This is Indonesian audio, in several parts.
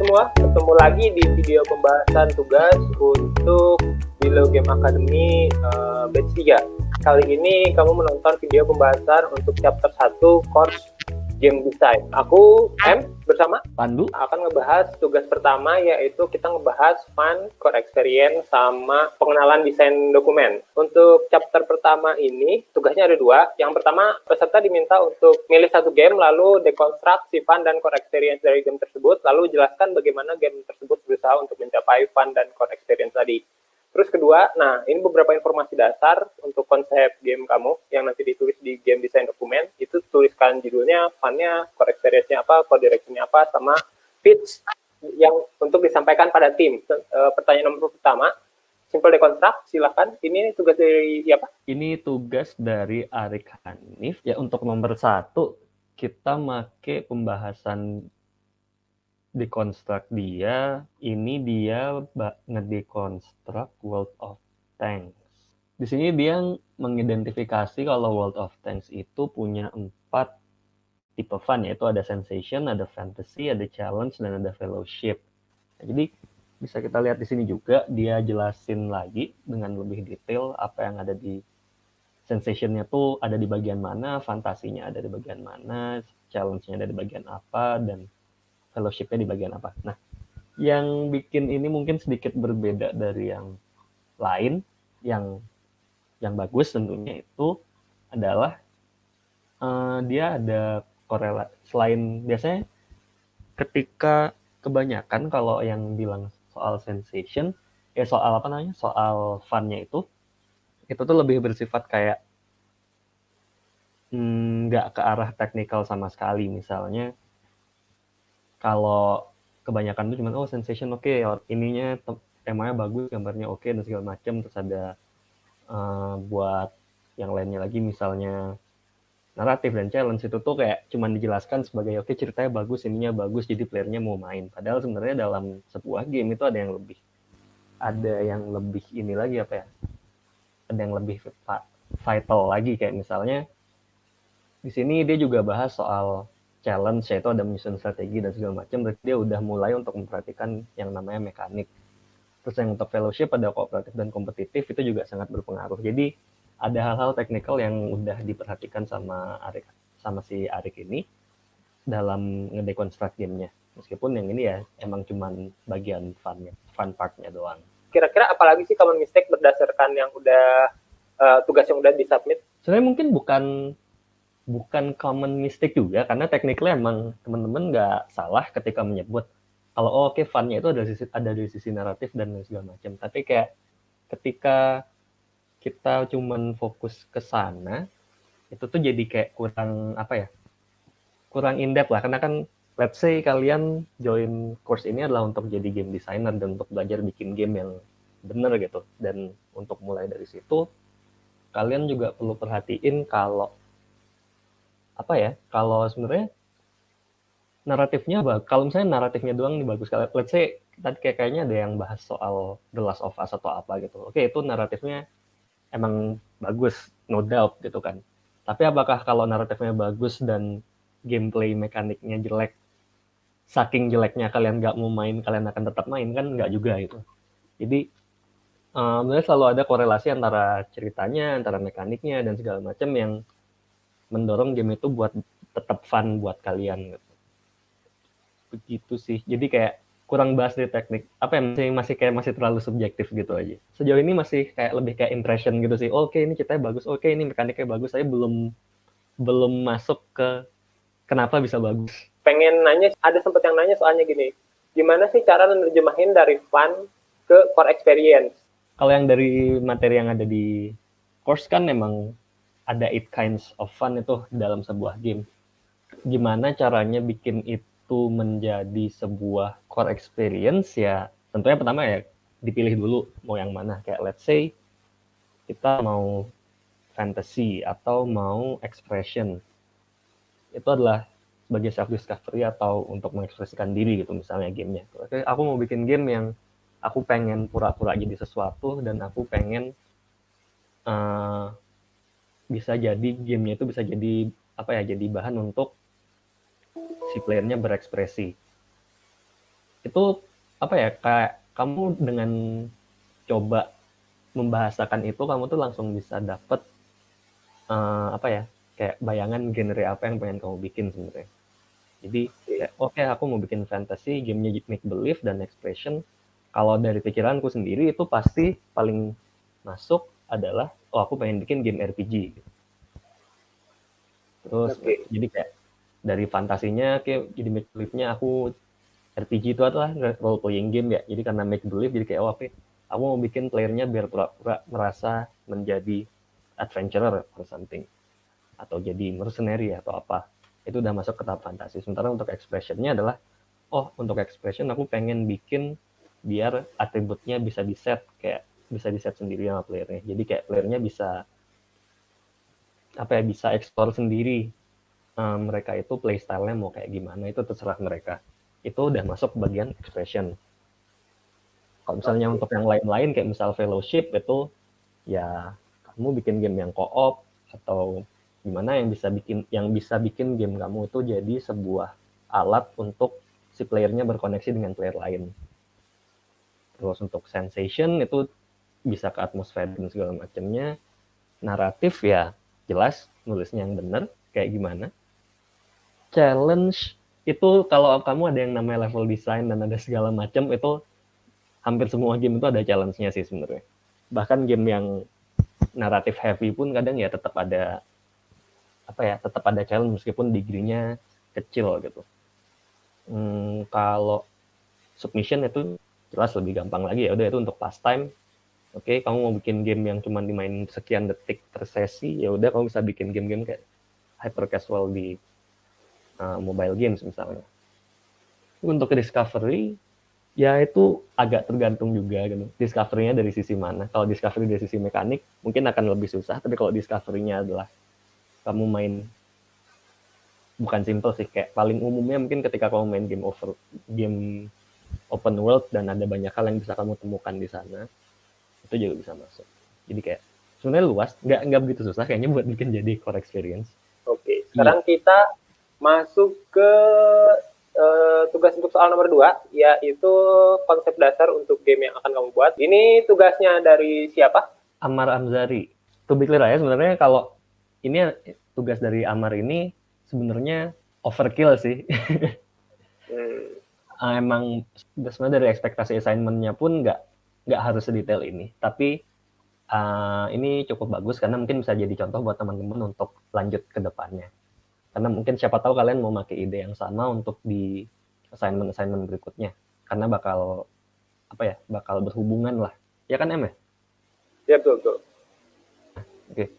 semua, ketemu lagi di video pembahasan tugas untuk Bilo Game Academy batch 3. Kali ini kamu menonton video pembahasan untuk chapter 1 course Game Design. Aku M bersama Pandu akan ngebahas tugas pertama, yaitu kita ngebahas fun, core experience, sama pengenalan desain dokumen. Untuk chapter pertama ini, tugasnya ada 2. Yang pertama, peserta diminta untuk milih satu game, lalu dekonstruk si fun dan core experience dari game tersebut, lalu jelaskan bagaimana game tersebut berusaha untuk mencapai fun dan core experience tadi. Terus kedua, nah ini beberapa informasi dasar untuk konsep game kamu yang nanti ditulis di game design dokumen. Itu tuliskan judulnya, fun-nya, core experience-nya apa, core direction-nya apa, sama pitch yang untuk disampaikan pada tim. Pertanyaan nomor pertama, simple deconstruct, silahkan. Ini tugas dari siapa? ini tugas dari Arik Hanif. Ya, untuk nomor 1 kita make pembahasan deconstruct dia. Ini dia ngedeconstruct World of Tanks. Di sini dia mengidentifikasi kalau World of Tanks itu punya 4 tipe fun, yaitu ada sensation, ada fantasy, ada challenge, dan ada fellowship. Nah, jadi bisa kita lihat di sini juga dia jelasin lagi dengan lebih detail apa yang ada di sensation-nya tuh ada di bagian mana, fantasinya ada di bagian mana, challenge-nya ada di bagian apa, dan fellowship-nya di bagian apa. Nah, yang bikin ini mungkin sedikit berbeda dari yang lain, yang bagus tentunya itu adalah dia ada korelasi. Selain biasanya ketika kebanyakan kalau yang bilang soal sensation, soal apa namanya, soal fun-nya itu tuh lebih bersifat kayak nggak ke arah teknikal sama sekali. Misalnya kalau kebanyakan tuh cuma sensation oke, ininya temanya bagus, gambarnya oke, dan segala macam. Terus ada buat yang lainnya lagi, misalnya naratif dan challenge, itu tuh kayak cuman dijelaskan sebagai oke, ceritanya bagus, ininya bagus, jadi playernya mau main. Padahal sebenarnya dalam sebuah game itu ada yang lebih ini lagi, apa ya, ada yang lebih vital lagi. Kayak misalnya di sini dia juga bahas soal challenge, yaitu ada menyusun strategi dan segala macam. Berarti dia udah mulai untuk memperhatikan yang namanya mekanik. Terus yang untuk fellowship ada kooperatif dan kompetitif, itu juga sangat berpengaruh. Jadi ada hal-hal teknikal yang udah diperhatikan sama si Arik ini dalam ngedeconstruct gamenya. Meskipun yang ini ya emang cuman bagian fun partnya doang. Kira-kira apalagi sih common mistake berdasarkan yang udah tugas yang udah disubmit? Sebenarnya mungkin bukan common mistake juga, karena technically emang teman-teman nggak salah ketika menyebut kalau oke, fun-nya itu ada dari sisi naratif dan segala macam. Tapi kayak ketika kita cuman fokus ke sana, itu tuh jadi kayak kurang in-depth lah. Karena kan let's say kalian join course ini adalah untuk jadi game designer dan untuk belajar bikin game yang bener gitu. Dan untuk mulai dari situ, kalian juga perlu perhatiin kalau sebenarnya naratifnya kalau misalnya naratifnya doang nih bagus, let's say tadi kayaknya ada yang bahas soal The Last of Us atau apa gitu. Oke, itu naratifnya emang bagus, no doubt gitu kan. Tapi apakah kalau naratifnya bagus dan gameplay mekaniknya jelek, saking jeleknya kalian nggak mau main, kalian akan tetap main? Kan nggak juga gitu. Jadi sebenarnya selalu ada korelasi antara ceritanya, antara mekaniknya, dan segala macam yang mendorong game itu buat tetap fun buat kalian gitu. Begitu sih. Jadi kayak kurang bahas di teknik, apa ya, masih terlalu subjektif gitu aja. Sejauh ini masih kayak lebih kayak impression gitu sih. Oke, ini ceritanya bagus, oke ini mekaniknya bagus. Saya belum masuk ke kenapa bisa bagus. Pengen nanya, ada sempat yang nanya soalnya gini, gimana sih cara menerjemahin dari fun ke core experience? Kalau yang dari materi yang ada di course kan memang ada 8 kinds of fun itu dalam sebuah game. Gimana caranya bikin itu menjadi sebuah core experience? Ya tentunya pertama ya dipilih dulu mau yang mana. Kayak let's say kita mau fantasy atau mau expression, itu adalah sebagai self discovery atau untuk mengekspresikan diri gitu misalnya gamenya. Oke, aku mau bikin game yang aku pengen pura-pura jadi sesuatu, dan aku pengen bisa jadi gamenya itu bisa jadi jadi bahan untuk si playernya berekspresi. Itu apa ya, kayak kamu dengan coba membahasakan itu, kamu tuh langsung bisa dapet apa ya, kayak bayangan genre apa yang pengen kamu bikin sebenarnya. Jadi kayak oke, aku mau bikin fantasy, gamenya make believe dan expression. Kalau dari pikiranku sendiri itu pasti paling masuk adalah aku pengen bikin game RPG gitu. Terus Oke. jadi kayak dari fantasinya kayak jadi make believe-nya aku RPG itu adalah role playing game ya. Jadi karena make believe jadi kayak oke, aku mau bikin playernya biar pura-pura merasa menjadi adventurer or something, atau jadi mercenary atau apa. Itu udah masuk ke tahap fantasi. Sementara untuk expressionnya adalah untuk expression aku pengen bikin biar atributnya bisa di set, kayak bisa di set sendiri sama playernya. Jadi kayak playernya bisa apa ya, bisa explore sendiri, mereka itu playstyle-nya mau kayak gimana, itu terserah mereka. Itu udah masuk bagian expression. Kalau misalnya Oke. untuk yang lain-lain kayak misal fellowship itu ya kamu bikin game yang co-op atau gimana yang bisa bikin game kamu itu jadi sebuah alat untuk si playernya berkoneksi dengan player lain. Terus untuk sensation itu bisa ke atmosfer dan segala macamnya. Naratif ya jelas nulisnya yang benar kayak gimana. Challenge itu kalau kamu ada yang namanya level design dan ada segala macam, itu hampir semua game itu ada challenge-nya sih sebenarnya. Bahkan game yang naratif heavy pun kadang ya tetap ada tetap ada challenge meskipun degree-nya kecil gitu. Kalau submission itu jelas lebih gampang lagi, ya udah itu untuk pastime. Oke, kamu mau bikin game yang cuma dimain sekian detik per sesi, ya udah kamu bisa bikin game-game kayak hyper casual di mobile games misalnya. Untuk discovery, ya itu agak tergantung juga gitu. Discovery-nya dari sisi mana. Kalau discovery dari sisi mekanik, mungkin akan lebih susah. Tapi kalau discovery-nya adalah kamu main, bukan simple sih, kayak paling umumnya mungkin ketika kamu main game open world dan ada banyak hal yang bisa kamu temukan di sana, itu juga bisa masuk. Jadi kayak sebenarnya luas, nggak begitu susah kayaknya buat bikin jadi core experience. Oke. Iya. Sekarang kita masuk ke tugas untuk soal nomor 2, yaitu konsep dasar untuk game yang akan kamu buat. Ini tugasnya dari siapa? Ammar Amzari. To be clear ya, sebenarnya kalau ini tugas dari Ammar ini sebenarnya overkill sih. Emang sebenarnya dari ekspektasi assignment-nya pun nggak harus sedetail ini. Tapi ini cukup bagus karena mungkin bisa jadi contoh buat teman-teman untuk lanjut ke depannya. Karena mungkin siapa tahu kalian mau pakai ide yang sama untuk di assignment berikutnya. Karena bakal berhubungan lah. Ya kan Em ya? Ya, betul. Oke.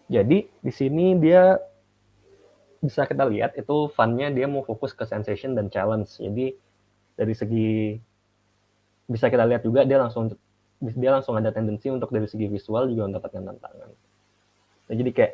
Jadi di sini dia bisa kita lihat itu fun-nya dia mau fokus ke sensation dan challenge. Jadi dari segi bisa kita lihat juga dia langsung ada tendensi untuk dari segi visual juga mendapatkan tantangan. Nah, jadi kayak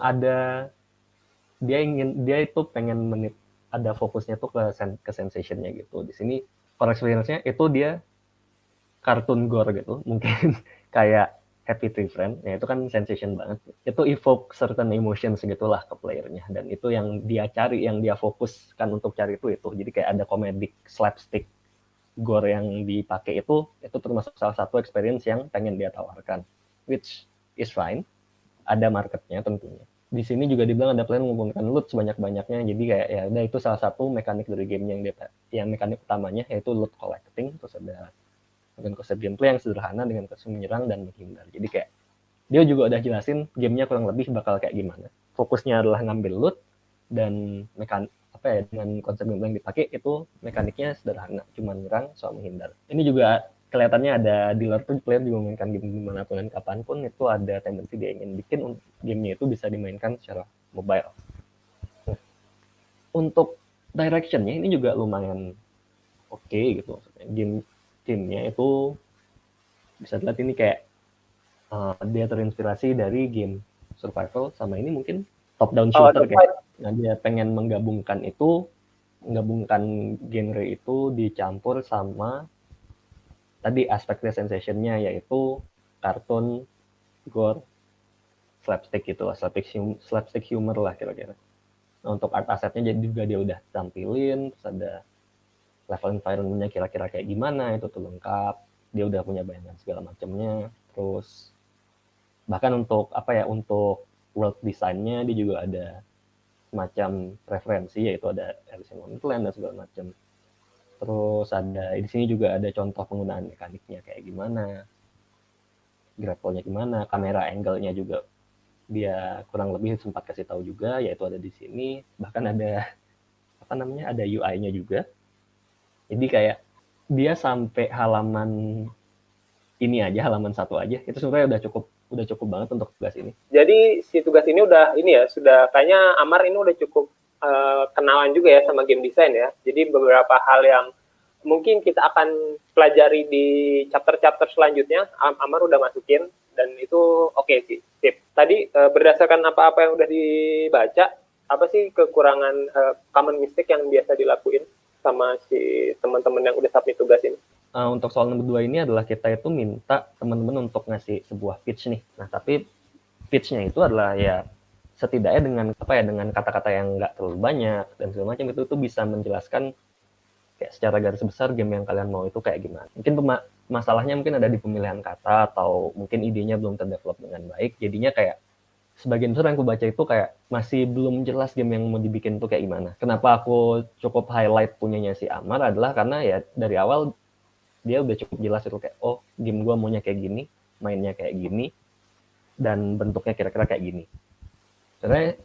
ada dia itu pengen ada fokusnya tuh ke sensation-nya gitu. Di sini core experience-nya itu dia kartun gore gitu, mungkin kayak Happy Tree Friend, ya itu kan sensation banget. Itu evoke certain emotions gitulah ke playernya, dan itu yang dia cari, yang dia fokuskan untuk cari itu. Jadi kayak ada comedic slapstick gore yang dipakai itu termasuk salah satu experience yang pengen dia tawarkan, which is fine, ada marketnya tentunya. Di sini juga dibilang ada plan mengumpulkan loot sebanyak-banyaknya, jadi kayak ya udah itu salah satu mekanik dari game yang mekanik utamanya yaitu loot collecting. Terus ada dengan konsep gameplay yang sederhana dengan konsep menyerang dan menghindar. Jadi kayak dia juga udah jelasin gamenya kurang lebih bakal kayak gimana. Fokusnya adalah ngambil loot dan dengan konsep gameplay yang dipakai itu mekaniknya sederhana, cuma menyerang soal menghindar. Ini juga kelihatannya ada dealer tuh player juga memainkan game dimanapun dan kapanpun, itu ada tendensi dia ingin bikin gamenya itu bisa dimainkan secara mobile. Untuk directionnya ini juga lumayan oke gitu. Gamenya itu bisa dilihat ini kayak dia terinspirasi dari game survival sama ini mungkin top down shooter kayak. Nah, dia pengen menggabungkan genre itu dicampur sama tadi aspek sensation-nya yaitu kartun, gore, slapstick gitu lah, slapstick humor lah kira-kira. Nah, untuk art assetnya jadi juga dia udah tampilin, terus ada level environment-nya kira-kira kayak gimana, itu tuh lengkap. Dia udah punya bayangan segala macamnya. Terus bahkan untuk untuk world design-nya dia juga ada semacam referensi, yaitu ada Alice in Wonderland dan segala macam. Terus di sini juga ada contoh penggunaan mekaniknya kayak gimana, grapple-nya gimana, kamera angle-nya juga dia kurang lebih sempat kasih tahu juga, yaitu ada di sini. Bahkan ada ada UI-nya juga. Jadi kayak dia sampai halaman satu aja, itu sebenarnya udah cukup banget untuk tugas ini. Jadi si tugas ini sudah kayaknya Amar ini udah cukup kenalan juga ya sama game design ya. Jadi beberapa hal yang mungkin kita akan pelajari di chapter-chapter selanjutnya, Amar udah masukin dan itu oke sih. Sip. Tadi berdasarkan apa-apa yang udah dibaca, apa sih kekurangan common mistake yang biasa dilakuin sama si teman-teman yang udah submit tugas ini? Untuk soal nomor 2 ini adalah kita itu minta teman-teman untuk ngasih sebuah pitch nih. Nah, tapi pitch-nya itu adalah ya setidaknya dengan kata-kata yang nggak terlalu banyak dan segala macam, itu tuh bisa menjelaskan kayak secara garis besar game yang kalian mau itu kayak gimana. Mungkin masalahnya mungkin ada di pemilihan kata, atau mungkin idenya belum terdevelop dengan baik. Jadinya kayak sebagian besar yang aku baca itu kayak masih belum jelas game yang mau dibikin tuh kayak gimana. Kenapa aku cukup highlight punyanya si Amar adalah karena ya dari awal dia udah cukup jelas itu kayak, oh game gue maunya kayak gini, mainnya kayak gini, dan bentuknya kira-kira kayak gini. Sebenarnya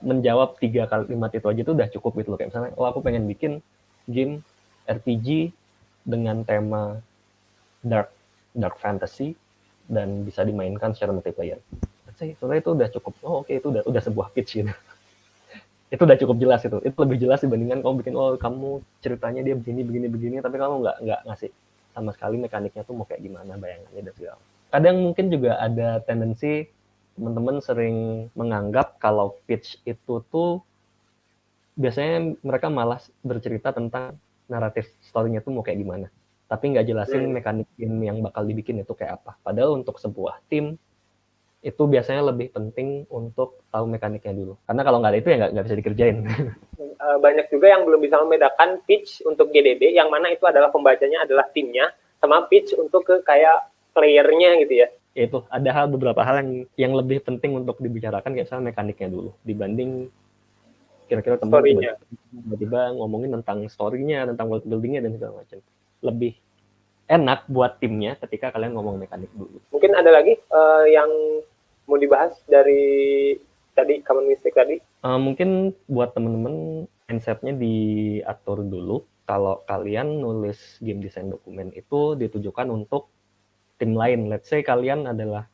menjawab 3 kalimat itu aja tuh udah cukup gitu loh. Kayak misalnya, oh aku pengen bikin game RPG dengan tema dark fantasy dan bisa dimainkan secara multiplayer. Sebenarnya itu udah cukup. Oh oke, itu udah sebuah pitch gitu. Itu udah cukup jelas itu. Itu lebih jelas dibandingkan kamu bikin, oh kamu ceritanya dia begini, tapi kamu nggak ngasih sama sekali mekaniknya tuh mau kayak gimana, bayangannya dan segala. Kadang mungkin juga ada tendensi teman-teman sering menganggap kalau pitch itu tuh biasanya mereka malas bercerita tentang naratif story-nya tuh mau kayak gimana. Tapi nggak jelasin mekanik game yang bakal dibikin itu kayak apa. Padahal untuk sebuah tim itu biasanya lebih penting untuk tahu mekaniknya dulu. Karena kalau nggak ada itu ya nggak bisa dikerjain. Banyak juga yang belum bisa membedakan pitch untuk GDB, yang mana itu adalah pembacanya adalah timnya, sama pitch untuk ke kayak playernya gitu ya. Itu ada beberapa hal yang lebih penting untuk dibicarakan, kayak misalnya mekaniknya dulu, dibanding kira-kira teman tiba-tiba ngomongin tentang story-nya, tentang world building-nya dan segala macam. Lebih enak buat timnya ketika kalian ngomong mekanik dulu. Mungkin ada lagi yang mau dibahas dari tadi common mistake tadi? Mungkin buat teman-teman mindset-nya diatur dulu. Kalau kalian nulis game design dokumen itu ditujukan untuk tim lain. Let's say kalian adalah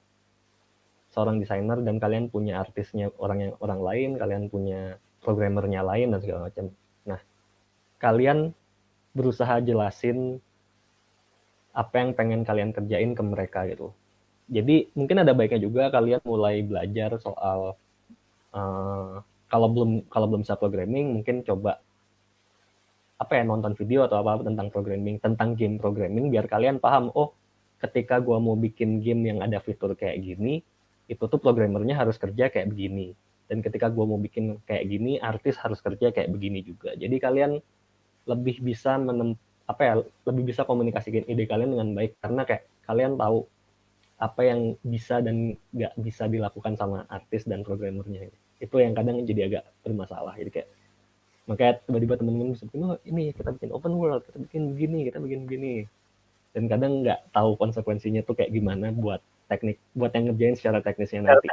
seorang desainer dan kalian punya artisnya orang lain, kalian punya programmernya lain dan segala macam. Nah, kalian berusaha jelasin apa yang pengen kalian kerjain ke mereka gitu. Jadi mungkin ada baiknya juga kalian mulai belajar soal kalau belum bisa programming, mungkin coba nonton video atau apa tentang programming, tentang game programming, biar kalian paham, oh ketika gue mau bikin game yang ada fitur kayak gini, itu tuh programmernya harus kerja kayak begini. Dan ketika gue mau bikin kayak gini, artis harus kerja kayak begini juga. Jadi kalian lebih bisa lebih bisa komunikasikan ide kalian dengan baik, karena kayak kalian tahu apa yang bisa dan nggak bisa dilakukan sama artis dan programmernya. Itu yang kadang jadi agak bermasalah. Jadi kayak makanya tiba-tiba teman-teman bisa bikin, oh ini kita bikin open world, kita bikin begini, dan kadang nggak tahu konsekuensinya tuh kayak gimana buat yang ngerjain secara teknisnya nanti.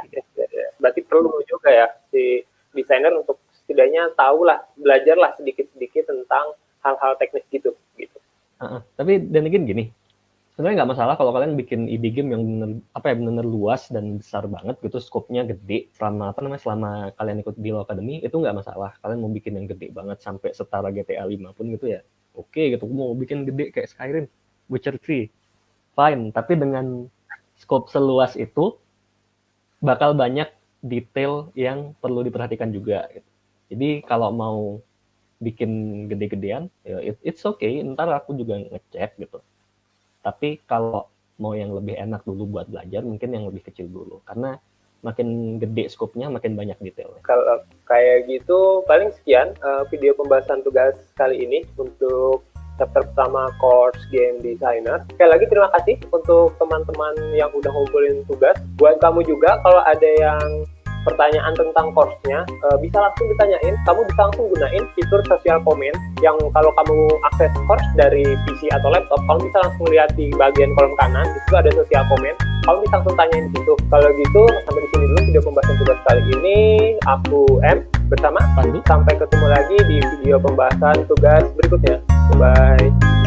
Berarti perlu juga ya si desainer untuk setidaknya belajarlah sedikit-sedikit tentang hal-hal teknis gitu. Tapi dan again gini, sebenarnya nggak masalah kalau kalian bikin ide game yang benar luas dan besar banget gitu, skopnya gede. Selama kalian ikut di Law Academy itu nggak masalah. Kalian mau bikin yang gede banget sampai setara GTA 5 pun gitu ya, oke gitu. Mau bikin gede kayak Skyrim, Witcher 3, fine. Tapi dengan skop seluas itu bakal banyak detail yang perlu diperhatikan juga gitu. Jadi kalau mau bikin gede-gedean, ya it's okay, ntar aku juga ngecek gitu. Tapi kalau mau yang lebih enak dulu buat belajar, mungkin yang lebih kecil dulu. Karena makin gede skopnya, makin banyak detailnya. Kalau kayak gitu, paling sekian video pembahasan tugas kali ini untuk chapter pertama course game designer. Sekali lagi terima kasih untuk teman-teman yang udah ngumpulin tugas. Buat kamu juga, kalau ada yang pertanyaan tentang course-nya, bisa langsung ditanyain. Kamu bisa langsung gunain fitur sosial komen yang kalau kamu akses course dari PC atau laptop, kamu bisa langsung lihat di bagian kolom kanan, di situ ada sosial komen. Kamu bisa langsung tanyain di situ. Kalau gitu, sampai di sini dulu video pembahasan tugas kali ini. Aku M bersama Pandu. Sampai ketemu lagi di video pembahasan tugas berikutnya. Bye.